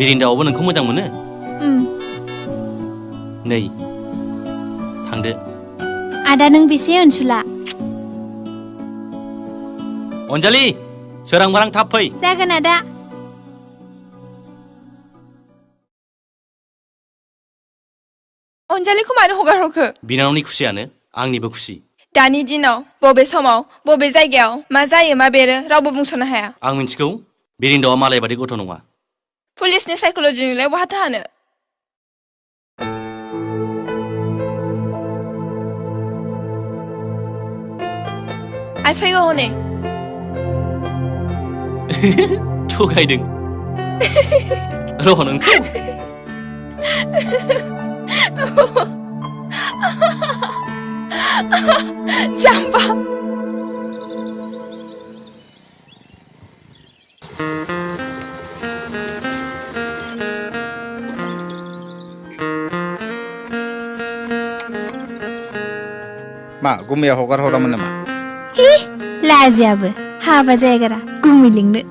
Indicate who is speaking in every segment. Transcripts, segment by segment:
Speaker 1: 미린다आबो नोंखौ मोजां मोनो? नै थांदो।
Speaker 2: आदा नों बेसे अनसुला?
Speaker 1: अनजालि सोरां बारां थाब फै।
Speaker 2: जागोन आदा।
Speaker 3: अनजालिखौ मानो हगारहरखो?
Speaker 1: बिनानावनि खुसियानो आंनिबो खुसि।
Speaker 3: दानि दिनाव बबे समाव बबे जायगायाव मा जायो मा बेरो रावबो बुंस'नो हाया।
Speaker 1: आं मिन्थिगौ बिरिन्दाआ मालाय बादि गथ' नङा।
Speaker 3: पुलिसनि साइक'लजिनिलाय बहाथो हानो? आइ फैगौ हनै।
Speaker 1: थगायदों। र' नोंखौ।
Speaker 3: जाम्बा।
Speaker 4: मा गुमैया हगार हरामोन नामा?
Speaker 2: लाजियाबो हाबा जायगारा गुमै लिंनो।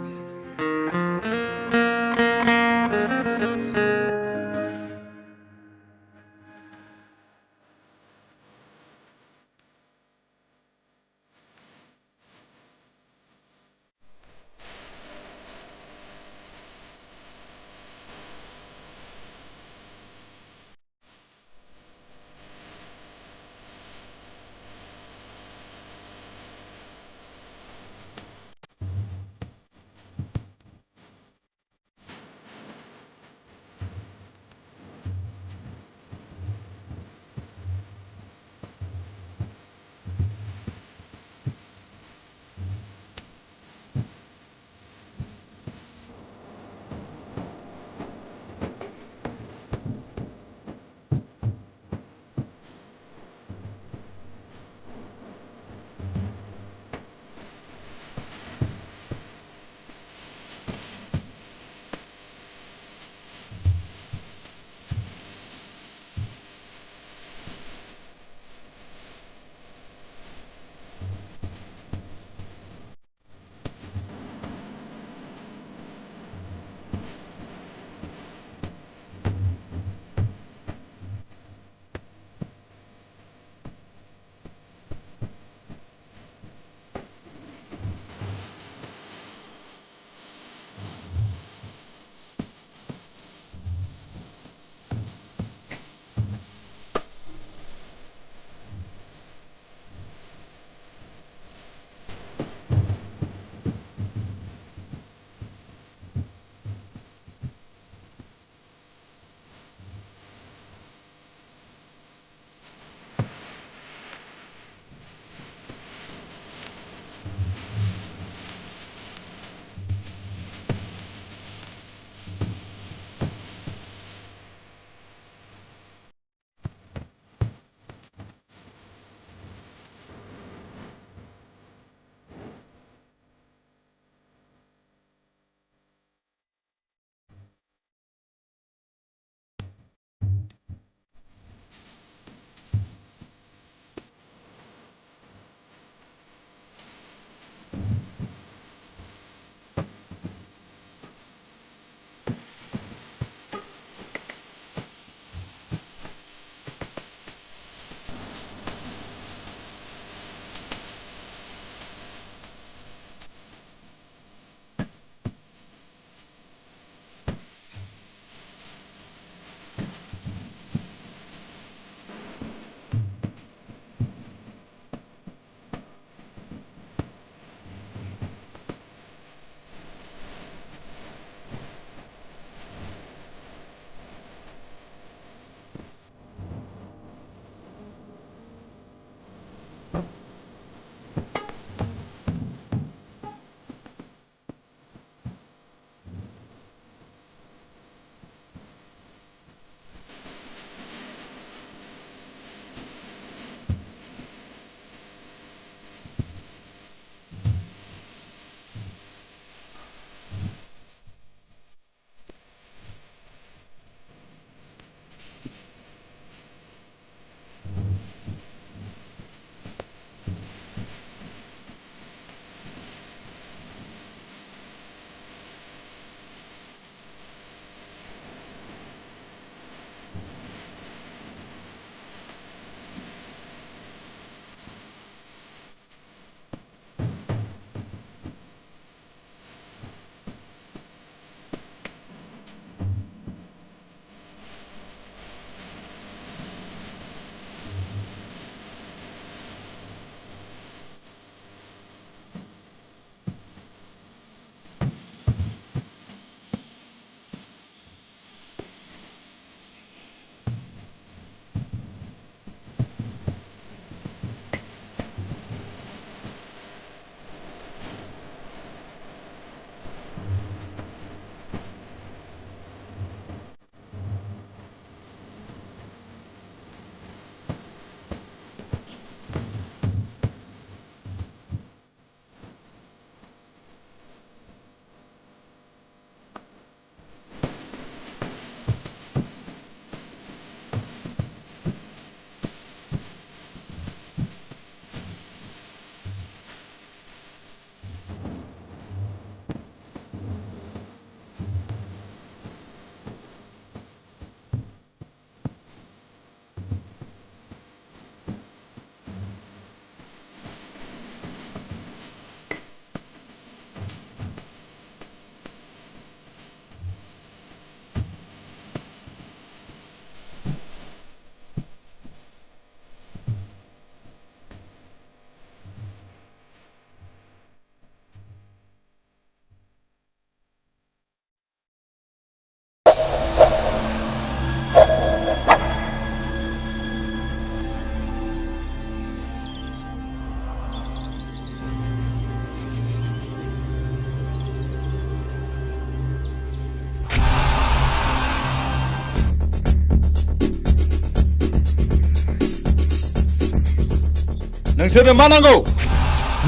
Speaker 4: नोंसोरनो मा नांगौ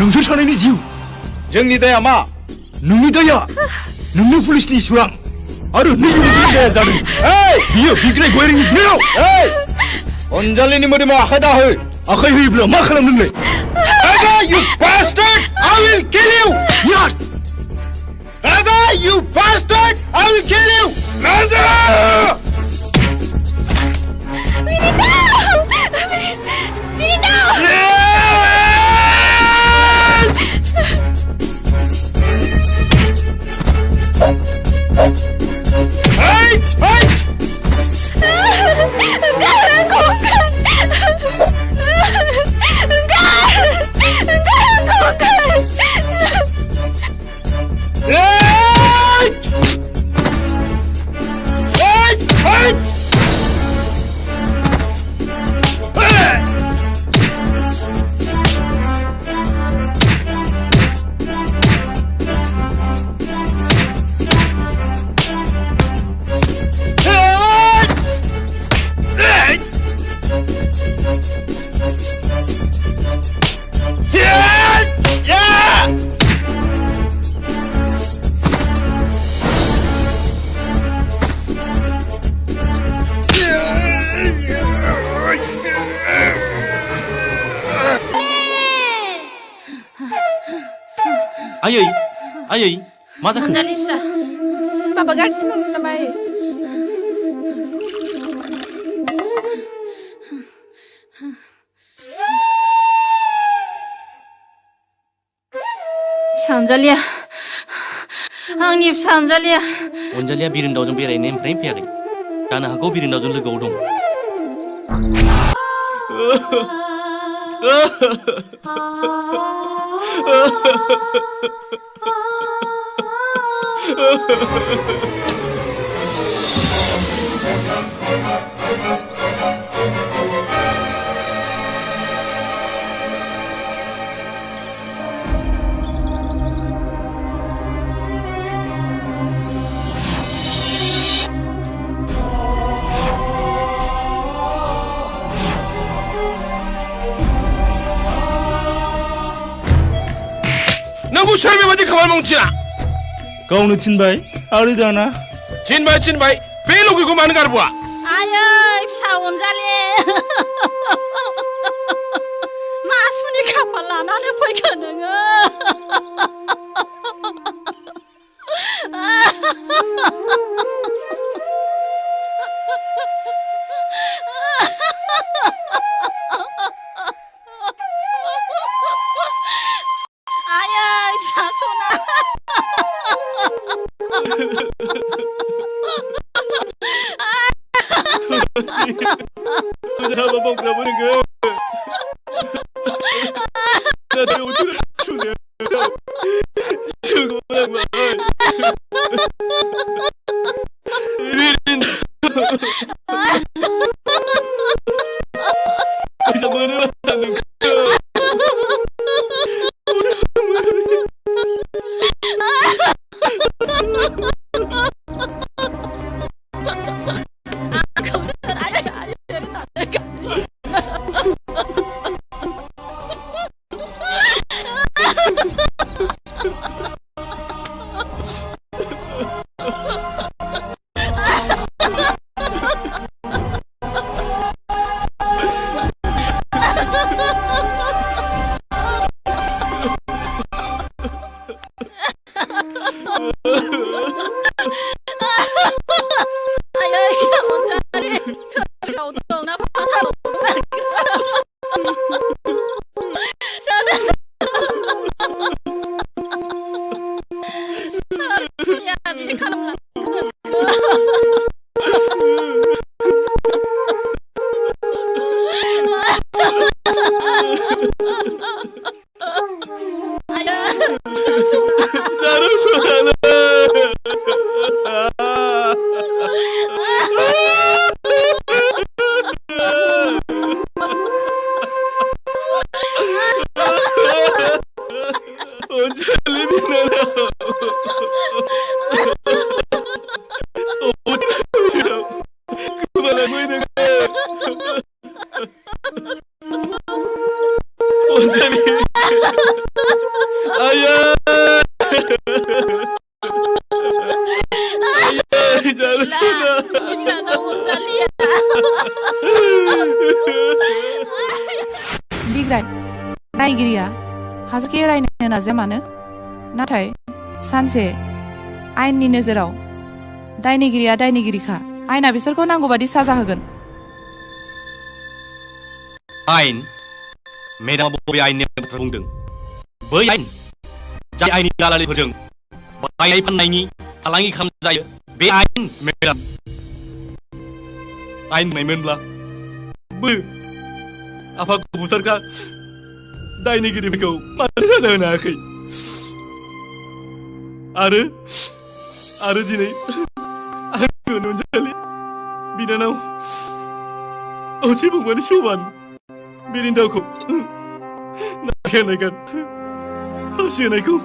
Speaker 5: नोंसोर सानैनि जिउ
Speaker 4: जोंनि दाया मा
Speaker 5: नोंनि दाया नोंनि पुलिसनि सुरां आरो नैबे दाया जादों बियो बिग्राय गयारिनि बिनानाव
Speaker 4: अनजालिनि मोदोमाव आखाइ दाहो
Speaker 5: आखाइ होयोब्ला मा खालामदों नोंलाय
Speaker 4: Raja, you bastard! I will kill you!
Speaker 5: याद
Speaker 4: Raja, you bastard! I will kill you! Raja! Hey! Hey!
Speaker 1: आयै आयै मा जाखो
Speaker 3: अनजालि फिसा माबा गाज्रि मोनदों नामा आयै
Speaker 6: फिसा अनजालिया आंनि फिसा अनजालिया
Speaker 1: अनजालिया बिरेनदावजों बेरायनायनिफ्रायनो फैयाखै जानो हागौ बिरेनदावजों लोगोआव दं
Speaker 7: नोंखौ सोर बेबायदि खामानि मावनो थिना
Speaker 5: गावनो थिनबाय आरो दाना
Speaker 7: थिनबाय बे लगिखौ मानो गारबोआ
Speaker 6: आयै फिसा अनजालि मा सुनि खाफाल लानानै फैखो नोङो
Speaker 1: Kenapa bang kenapa dengan? Nanti udah sudah. Cukup lama. Bisa mana lah tangan.
Speaker 8: दायनिगिरिया हाजारखि रायनो नाजाया मानो नाथाय सानसे आयेननि नोजोराव दायनिगिरिया दायनिगिरिखा आयेना बिसोरखौ नांगौबादि साजा होगोन
Speaker 1: आयेन मेडामा बबे आयेननि बाथ्रा बुंदों बै आयेन जाय आयेननि दालालिफोरजों बायनाय फाननायनि फालांगि खालामजायो बे आयेन मेडाम आयेन होननायमोनब्ला बो आफाखौ बुथारग्रा दायनिगिरिफोरखौ मानो साजा होनो हायाखै आरो दिनै आंखौ ननजालि बिनानाव असे बुंबानि समान बिरिन्दावखौ नागार फासि होनायखौ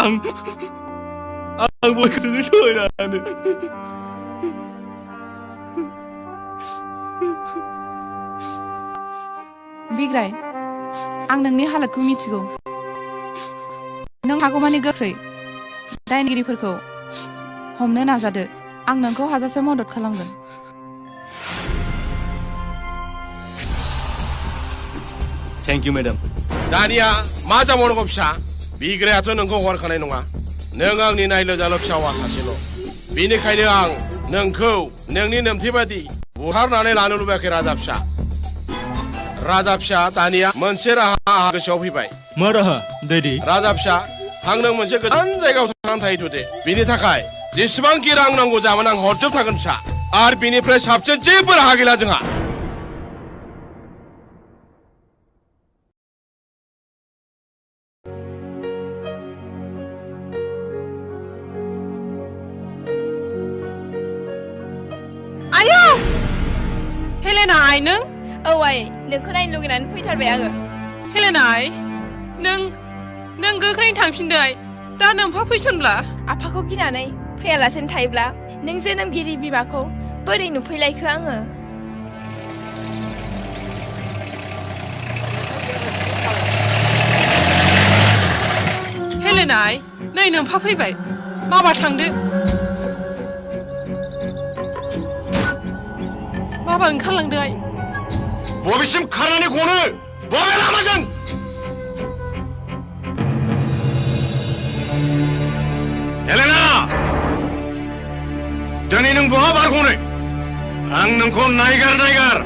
Speaker 1: आं बयखौजों सहायनो हानो
Speaker 8: बिग्राय आं नोंनि हालोदखौ मिथिगौ नों हागौमानि गोख्रै दायनिगिरिफोरखौ हमनो नाजादो आं नोंखौ हाजासे मदद खालामगोन
Speaker 1: थेंक इउ मेडाम
Speaker 7: दानिया मा जाबावनांगौ फिसा बिग्रायाथ' नोंखौ हरखानाय नङा नों आंनि नायलो जालो फिसा हौवा सासेल' बेनिखायनो आं नोंखौ नोंनि नेमथि बादि बुथारनानै लानो लुबैयाखै राजा फिसा दानिया मोनसे राहा आंहा गोसोआव फैबाय
Speaker 5: मा राहा डैडि
Speaker 7: राजा फिसा आं नों मोनसे गोजान जायगायाव थांनानै थाहैथ' दे बिनि थाखाय जेसेबांखि रां नांगौ जामोन आं हरजोबथारगोन फिसा आरो बिनिफ्राय साबसिन जेबो राहा गैला जोंहा
Speaker 6: हेलेना आइ नों
Speaker 3: औ आइ नोंखौ नायनो लुगैनानै फैथारबाय आङो
Speaker 6: हेलेना आइ नों गोख्रैनो थांफिनदो आइ दा नोंफा फैसनब्ला
Speaker 3: आफाखौ गिनानै फैयालासेनो थायोब्ला नों जोनोमगिरि बिमाखौ बोरै नुफैलायखो आङो
Speaker 6: हेलेना आइ नै नोंफा फैबाय माबा थांदो माबा ओंखारलांदो आइ
Speaker 4: बबेसिम खारनानै गनो बबे लामाजों हेलेना दिनै नों बहा बारग'नो आं नोंखौ नायगार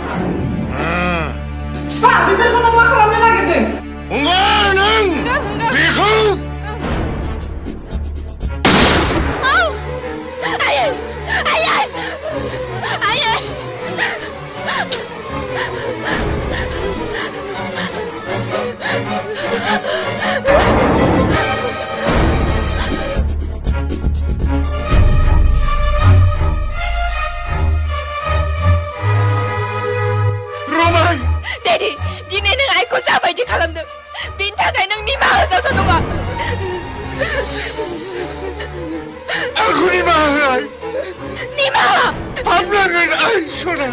Speaker 6: बिफा बेफोरखौ नों मा खालामनो नागिरदों
Speaker 4: हंगार नों बेखौ रमाय
Speaker 3: डेडी दिनै नों आइखौ जाबायदि खालामदों बेनि थाखाय नों निमाहा होजावथाव नङा
Speaker 4: आंखौ निमाहा हो आइ
Speaker 3: निमाहा
Speaker 4: पाप नांगोन आइ सना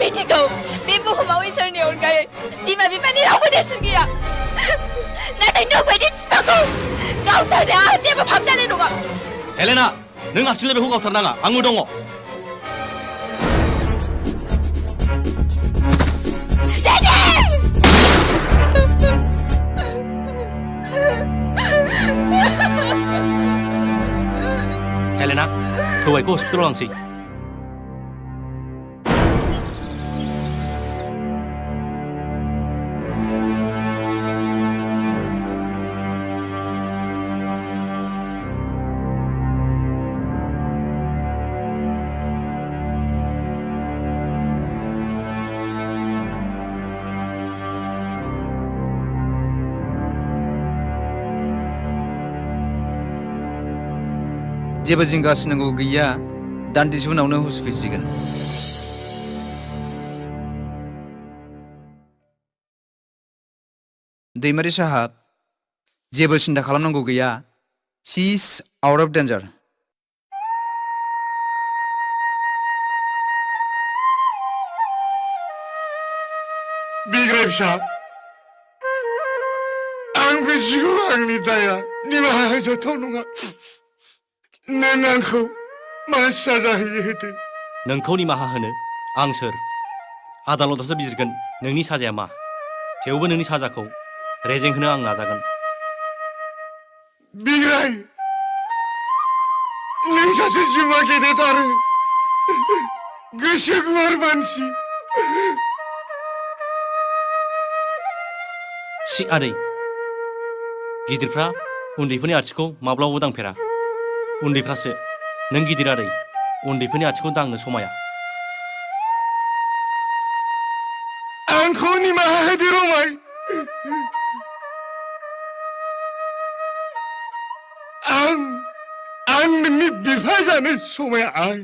Speaker 3: मिथिगौ बे बुहुमाव इसोरनि अनगायै बिमा बिफानि रावबो देरसिन गैया नाथाय नों बायदि बिफाखौ गावथारनाया आंहा जेबो पाप जानाय नङा
Speaker 1: हेलेना नों हारसिंनो बेखौ गावथारनाङा आंबो दङ हेलेना हौवाखौ हस्पिटालाव लांसै
Speaker 9: जेबो जिंगासिनांगौ गैया दान्दिसे उनावनो हुस फैसिगोन दैमारि साहाब जेबो सिन्था खालामनांगौ गैया शी इज आउट अफ डेन्जार
Speaker 4: बिग्राय फिसा आं मिथिगौ आंनि दाया निमाहा होजाथाव नङा नों आंखौ मा साजा होदो
Speaker 1: नोंखौ निमाहा होनो आं सोर आदालतावसो बिजिरगोन नोंनि साजाया मा थेवबो नोंनि साजाखौ रेजें होनो आं नाजागोन।
Speaker 4: बिग्राय नों सासे जिउमा गेदेर आरो गोसो गुवार मानसि।
Speaker 1: सि आदै, गिदिरफ्रा उन्दैफोरनि आथिंखौ माब्लाबाबो दांफेरा। उन्दैफ्रासो, नों गिदिर आदै, उन्दैफोरनि आथिंखौ दांनो समाया।
Speaker 4: आंखौ निमाहा होदो रमाय। आं नोंनि बिफा जानो समाया आइ।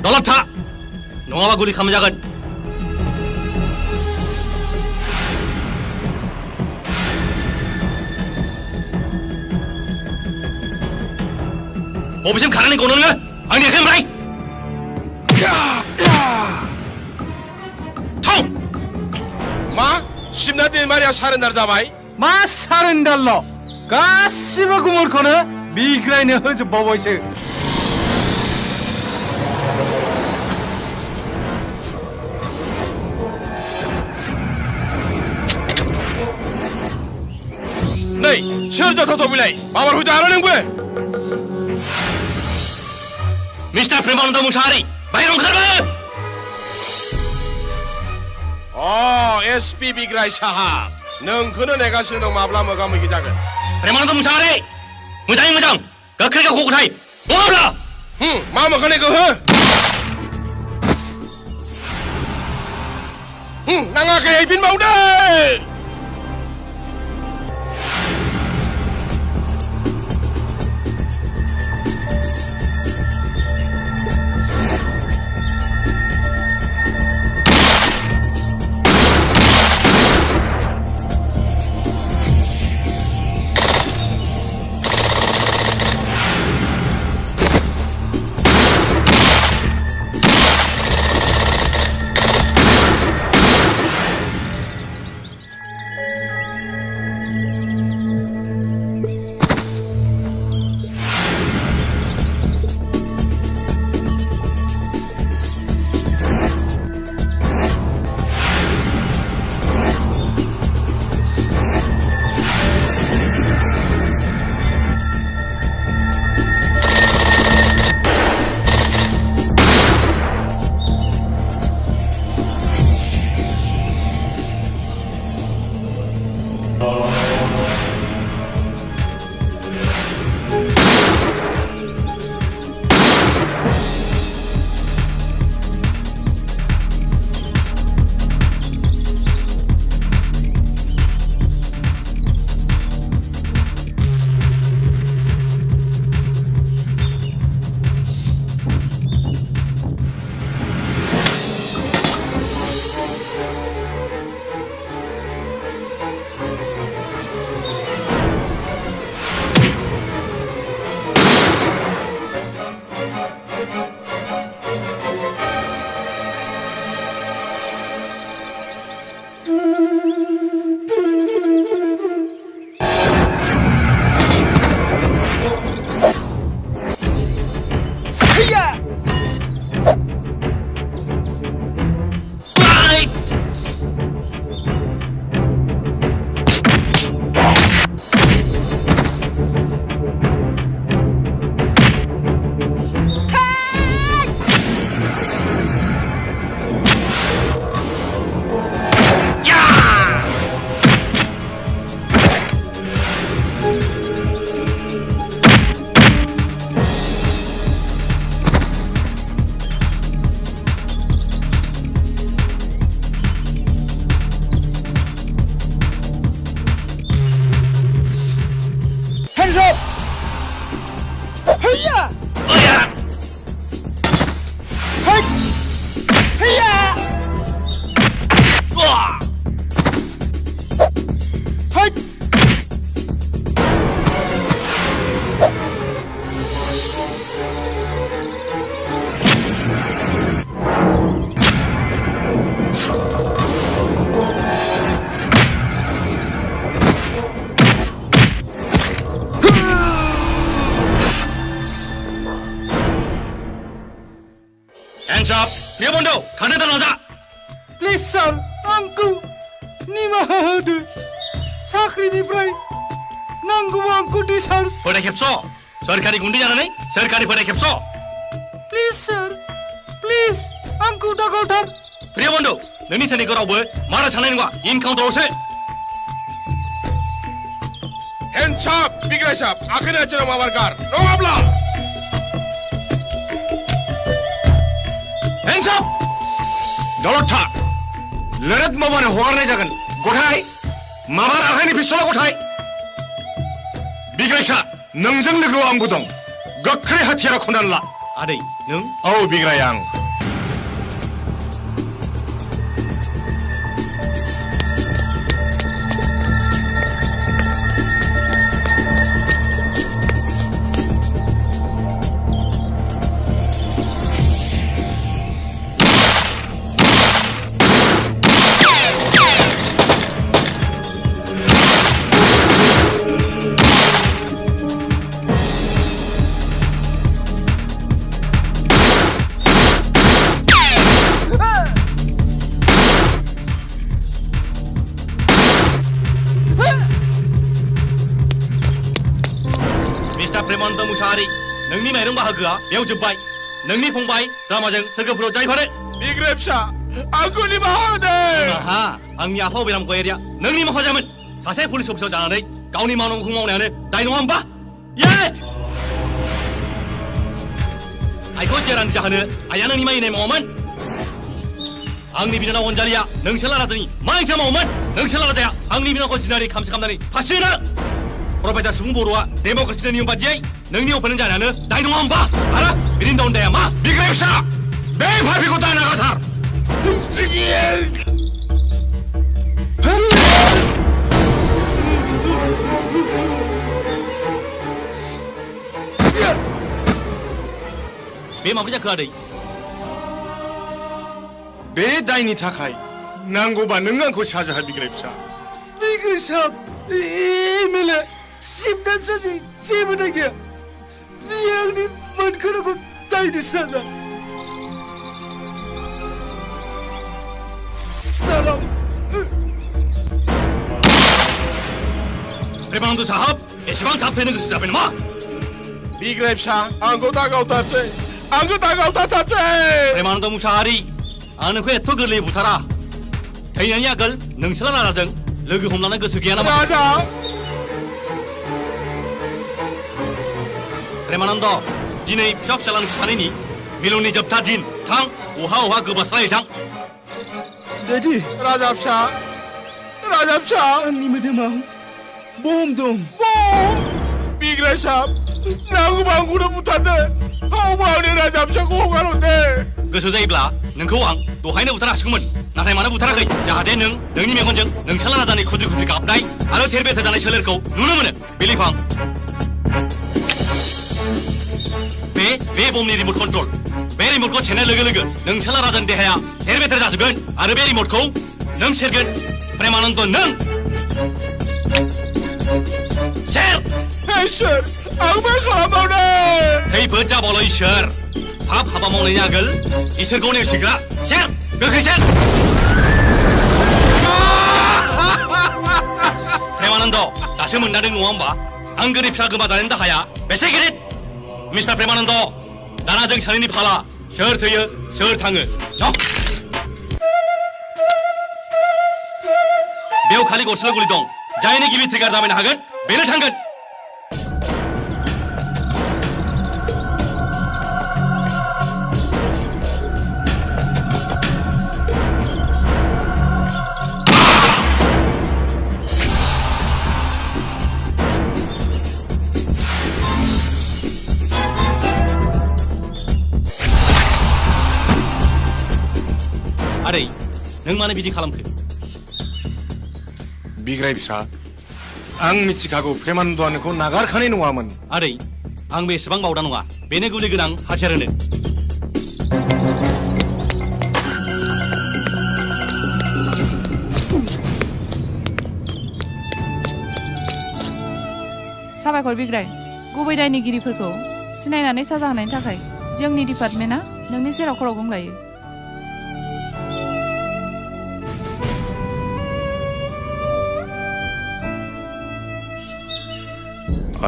Speaker 1: दलद था, नङाबा गुलि खालामजागोन। बबेसिम खारनानै गनो नोङो? आंनि आखाइनिफ्राय थां।
Speaker 7: मा सिमना दैमारिया सारेन्डार जाबाय?
Speaker 5: मा सारेन्डारल', गासिबो गुमुरखौनो बिग्रायनो होजोबबावबायसो।
Speaker 7: नै सोर जाथावथाव बिलाय माबार हुदा आरो नोंबो?
Speaker 1: मिस्टार प्रेमानन्द मुसाहारि, बाहेराव ओंखारबो।
Speaker 7: एसपि बिग्राय साहाब, नोंखौनो नेगासिनो दं माब्ला मोगा मोगि जागोन।
Speaker 1: प्रेमानन्द मुसाहारि, मोजाङै मोजां गोख्रै गावखौ गथाय, नङाब्ला
Speaker 7: मा मोखांनिखौ हो? नाङाखै हैफिनबावदो।
Speaker 1: Hands up! Priyabondo, खानेदा नाजा!
Speaker 5: Please sir, आंखौ निमाहा होदो। साख्रिनिफ्राय नांगौ आंखौ discharge।
Speaker 1: फोराय खेबस' सोरखारि गुन्दै जानानै सोरखारि फोराय खेबस'।
Speaker 5: Please sir, please आंखौ दागावथार।
Speaker 1: प्रियबन्धु नोंनि थैनायखौ रावबो मारा साननाय नङा इनकाउन्टारावसो।
Speaker 7: Hands up, बिग्राय साहब आखाइ आथिङाव माबारगार नङाब्ला
Speaker 1: Hands up!
Speaker 4: दलद था लरद माबानो हगारनाय जागोन गथाय माबार आखाइनि पिस्तला गथाय बिग्रायसा नोंजों लोगोआव आंबो दं गोख्रै हाथियारा खनानै ला
Speaker 1: आदै नों
Speaker 4: औ बिग्राय आं
Speaker 1: प्रेमानन्द मुसाहारि नोंनि माइरं बाहागोआ बेयाव जोब्बाय नोंनि फंबाय रामाजों सोरगोफुराव जायफारो
Speaker 7: बिग्राय फिसा आंखौ निमाहा होदो
Speaker 1: निमाहा आंनि आफा बेरामखौ एरिया नों निमाहा जामोन सासे पुलिस अफिसार जानानै गावनि मावनांगौखौ मावनायानो दाय नङा होमबा ये आइखौ जेरानि जाहोनो आइया नोंनि मानिनाय मावामोन आंनि बिनानाव अनजालिया नोंसोर लारादानि मा ओंथिया मावोमोन नोंसोर लारादाया आंनि बिनानावखौ जिनारि खामसे खालामनानै फासि होनो प्रफेसर सुबुं बर'आ डेम'क्रेसिनि नियम बादियै नोंनि अपेनेन्ट जानायानो दाय नङा होमबा आरो बिनि दाउनदाया मा
Speaker 4: बिग्राय फिसा बे फाफिखौ दा नागारथार
Speaker 1: बे माबोरै जाखो आदै
Speaker 4: बे दायनि थाखाय नांगौबा नों आंखौ साजा हो बिग्राय फिसा
Speaker 5: बिग्राय साहब एमएलए सिमनासानि जेबो दाय गैया बियो आंनि मोनखोनांगौ दायनि साजा सालाम
Speaker 1: प्रेमानन्द साहाब एसेबां थाब थैनो गोसो जाबाय नामा
Speaker 7: बिग्राय फिसा आंखौ दागावथारसै आंखौ दागावथारसै
Speaker 1: प्रेमानन्द मुसाहारि आं नोंखौ एथ' गोरलैयै बुथारा थैनायनि आगोल नोंसोर राजाजों लोगो हमलानो गोसो गैया नामा
Speaker 7: राजा
Speaker 1: प्रेमानन्द दिनै फिसा फिसालानि सानैनि मिलननि जोबथा दिन थां अहा अहा गोबास्रायै थां
Speaker 5: दादि
Speaker 7: राजा फिसा
Speaker 5: आंनि मोदोमाव बम दं
Speaker 7: बिग्राय साहब नांगौबा आंखौनो बुथारदो हावबा आंनि राजा फिसाखौ हगारहरदो
Speaker 1: गोसो जायोब्ला नोंखौ आं दहायनो बुथार हासिगौमोन नाथाय मानो बुथाराखै जाहाथे नों नोंनि मेगनजों नोंसाला राजानि खुद्रि खुद्रि गाबनाय आरो थेर बेथेर जानाय सोलेरखौ नुनो मोनो बिलिफां बे बमनि रिमोट कन्ट्रल बे रिमोटखौ सेरनाय लोगो लोगो नोंसाला राजानि देहाया थेर बेथेर जाजोबगोन आरो बे रिमोटखौ नों सेरगोन प्रेमानंद नों सेर
Speaker 7: इसोर आंबो खालामबावदों
Speaker 1: खैफोद जाबावल' इसोर पाप हाबा मावनायनि आगोल इसोरखौ नेवसिग्रा सेर गोख्रै सेर प्रेमानंद दासो मोनदांदों नङा होमबा आं गोरिब फिसा गोमाजानायनि दाहाया बेसे गिदिर मिस्टार प्रेमानंद दाना जों सानैनि फाला सोर थैयो सोर थाङो न' बेयाव खालि गरसेल' गुलि दं जायनि गिबि ट्रिगार दाबायनो हागोन बेनो थांगोन आरै नों मानो बिदि खालामखो
Speaker 4: बिग्राय फिसा आं मिथिखागौ प्रेमानन्दआ नोंखौ नागारखानाय नङामोन
Speaker 1: आरै आंबो एसेबां बावदा नङा बेनो गुलि गोनां हाथियार होनो
Speaker 8: साबायखर बिग्राय गुबै दायनिगिरिफोरखौ सिनायनानै साजा होनायनि थाखाय जोंनि डिपार्टमेन्टआ नोंनि सेराव खर' गंलायो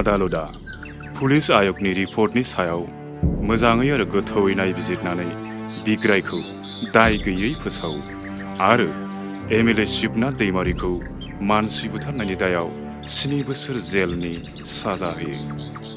Speaker 10: आदालतआ पुलिस आयगनि रिपर्टनि सायाव मोजाङै आरो गोथौयै नायबिजिरनानै बिग्रायखौ दाय गैयै फोसावो आरो एमएलए शिबनाथ दैमारिखौ मानसि बुथारनायनि दायाव 7 बोसोर जेलनि साजा होयो